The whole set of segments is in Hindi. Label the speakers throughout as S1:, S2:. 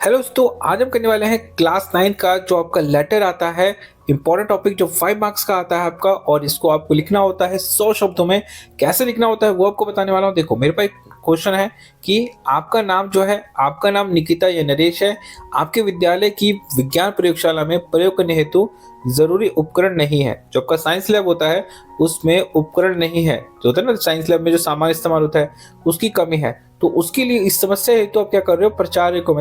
S1: हेलो दोस्तों, आज हम करने वाले हैं क्लास 9 का जो आपका लेटर आता है। इंपॉर्टेंट टॉपिक जो 5 मार्क्स का आता है आपका, और इसको आपको लिखना होता है 100 शब्दों में। कैसे लिखना होता है वो आपको बताने वाला हूँ। देखो, मेरे पास एक क्वेश्चन है कि आपका नाम जो है, आपका नाम निकिता या नरेश है। आपके विद्यालय की विज्ञान प्रयोगशाला में प्रयोग करने हेतु जरूरी उपकरण नहीं है। जो आपका साइंस लैब होता है उसमें उपकरण नहीं है, जो होता है ना साइंस लैब में जो सामान इस्तेमाल होता है उसकी कमी है। तो उसके लिए इस समस्या हेतु आप क्या कर रहे हो, प्राचार्य को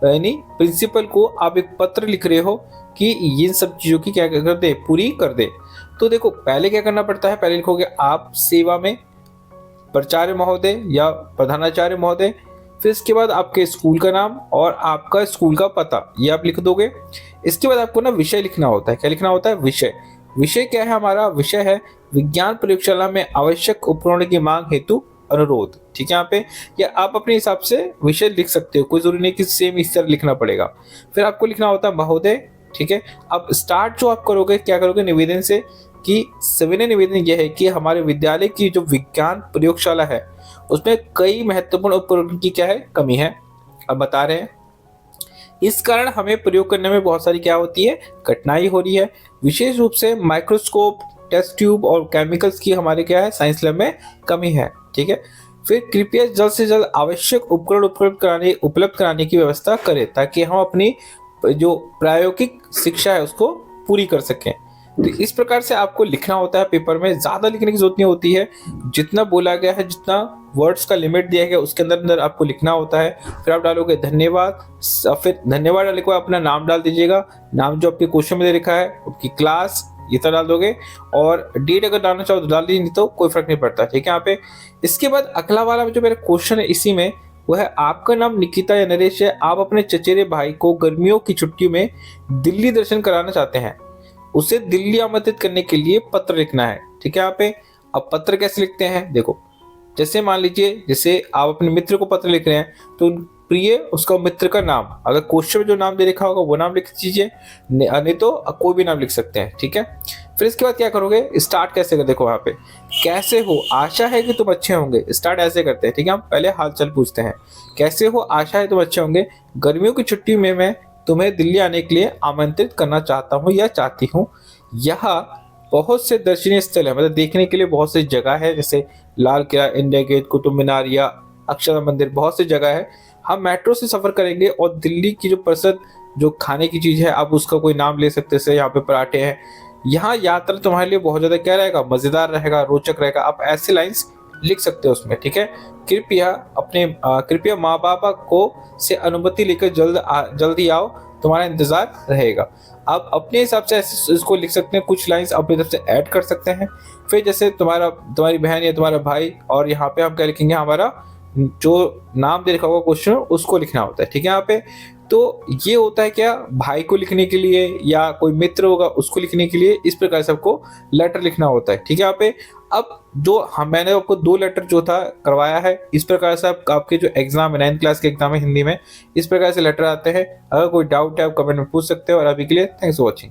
S1: यानी प्रिंसिपल को आप एक पत्र लिख रहे हो कि इन सब चीजों की क्या कर दे, पूरी कर दे। तो देखो, पहले क्या करना पड़ता है, पहले लिखोगे आप सेवा में प्राचार्य महोदय या प्रधानाचार्य महोदय। फिर इसके बाद आपके स्कूल का नाम और आपका स्कूल का पता, ये आप लिख दोगे। इसके बाद आपको ना विषय लिखना होता है। क्या लिखना होता है? विषय। विषय क्या है? हमारा विषय है विज्ञान प्रयोगशाला में आवश्यक उपकरणों की मांग हेतु अनुरोध। ठीक है, यहाँ पे या आप अपने हिसाब से विषय लिख सकते हो, कोई जरूरी नहीं कि सेम इस तरह लिखना पड़ेगा। फिर आपको लिखना होता है महोदय। ठीक है, अब स्टार्ट जो आप करोगे, क्या करोगे, निवेदन से, कि सविनय निवेदन यह है कि हमारे विद्यालय की जो विज्ञान प्रयोगशाला है उसमें कई महत्वपूर्ण उपकरणों की क्या है, कमी है। अब बता रहे हैं इस कारण हमें प्रयोग करने में बहुत सारी क्या होती है, कठिनाई हो रही है। विशेष रूप से माइक्रोस्कोप, टेस्ट ट्यूब और केमिकल्स की हमारे क्या है, साइंस लैब में कमी है। ठीक है, फिर कृपया जल्द से जल्द आवश्यक उपकरण उपलब्ध कराने की व्यवस्था करें ताकि हम अपनी जो प्रायोगिक शिक्षा है उसको पूरी कर सकें। तो इस प्रकार से आपको लिखना होता है पेपर में। ज्यादा लिखने की जरूरत नहीं होती है, जितना बोला गया है, जितना वर्ड्स का लिमिट दिया गया उसके अंदर अंदर आपको लिखना होता है। फिर आप डालोगे धन्यवाद। फिर धन्यवाद डालने के बाद अपना नाम डाल दीजिएगा, नाम जो आपके क्वेश्चन में दे रखा है, आपकी क्लास, ये तो डाल दोगे। और डेट अगर डालना चाहो तो डाल दीजिए, नहीं तो कोई फर्क नहीं पड़ता। ठीक है, यहाँ पे इसके बाद अगला वाला जो मेरा क्वेश्चन है इसी में, वो है आपका नाम निकिता या नरेश है। आप अपने चचेरे भाई को गर्मियों की छुट्टी में दिल्ली दर्शन कराना चाहते हैं। उसे दिल्ली आमंत्रित करने के लिए पत्र लिखना है। ठीक है, यहाँ पे अब पत्र कैसे लिखते हैं, देखो, जैसे मान लीजिए, जैसे आप अपने मित्र को पत्र लिख रहे हैं तो प्रिय उसका मित्र का नाम, अगर क्वेश्चन में जो नाम दे रखा होगा वो नाम लिख दीजिए, नहीं तो कोई भी नाम लिख सकते हैं। ठीक है, फिर इसके बाद क्या करोगे, स्टार्ट कैसे कर, देखो यहाँ पे कैसे हो, आशा है कि तुम अच्छे होंगे। स्टार्ट ऐसे करते हैं। ठीक है, हम पहले हालचाल पूछते हैं। कैसे हो, आशा है तुम अच्छे होंगे। गर्मियों की छुट्टी में मैं तुम्हें दिल्ली आने के लिए आमंत्रित करना चाहता हूँ या चाहती हूँ। यहाँ बहुत से दर्शनीय स्थल है, मतलब देखने के लिए बहुत सी जगह है, जैसे लाल किला, इंडिया गेट, कुतुब मीनार या अक्षर मंदिर, बहुत सी जगह है। हम मेट्रो से सफर करेंगे और दिल्ली की जो प्रसिद्ध जो खाने की चीज है, आप उसका कोई नाम ले सकते हैं, जैसे यहाँ पे पराठे हैं। यहाँ यात्रा तुम्हारे लिए बहुत ज्यादा क्या रहेगा, मजेदार रहेगा, रोचक रहेगा। आप ऐसे लाइंस लिख सकते हो उसमें। ठीक है, कृपया माँ बाप को से अनुमति लेकर जल्दी आओ, तुम्हारा इंतजार रहेगा। आप अपने हिसाब से इसको लिख सकते हैं, कुछ लाइंस अपनी तरफ से ऐड कर सकते हैं। फिर जैसे तुम्हारी बहन या तुम्हारा भाई, और यहाँ पे हम क्या लिखेंगे, हमारा जो नाम दे रखा होगा क्वेश्चन उसको लिखना होता है। ठीक है, यहाँ पे तो ये होता है क्या, भाई को लिखने के लिए या कोई मित्र होगा उसको लिखने के लिए, इस प्रकार से आपको लेटर लिखना होता है। ठीक है, यहाँ पे अब जो मैंने आपको 2 लेटर जो था करवाया है, इस प्रकार से आपके जो एग्जाम है, 9th क्लास के एग्जाम है हिंदी में, इस प्रकार से लेटर आते हैं। अगर कोई डाउट है आप कमेंट में पूछ सकते हो। और अभी के लिए थैंक्स फॉर वॉचिंग।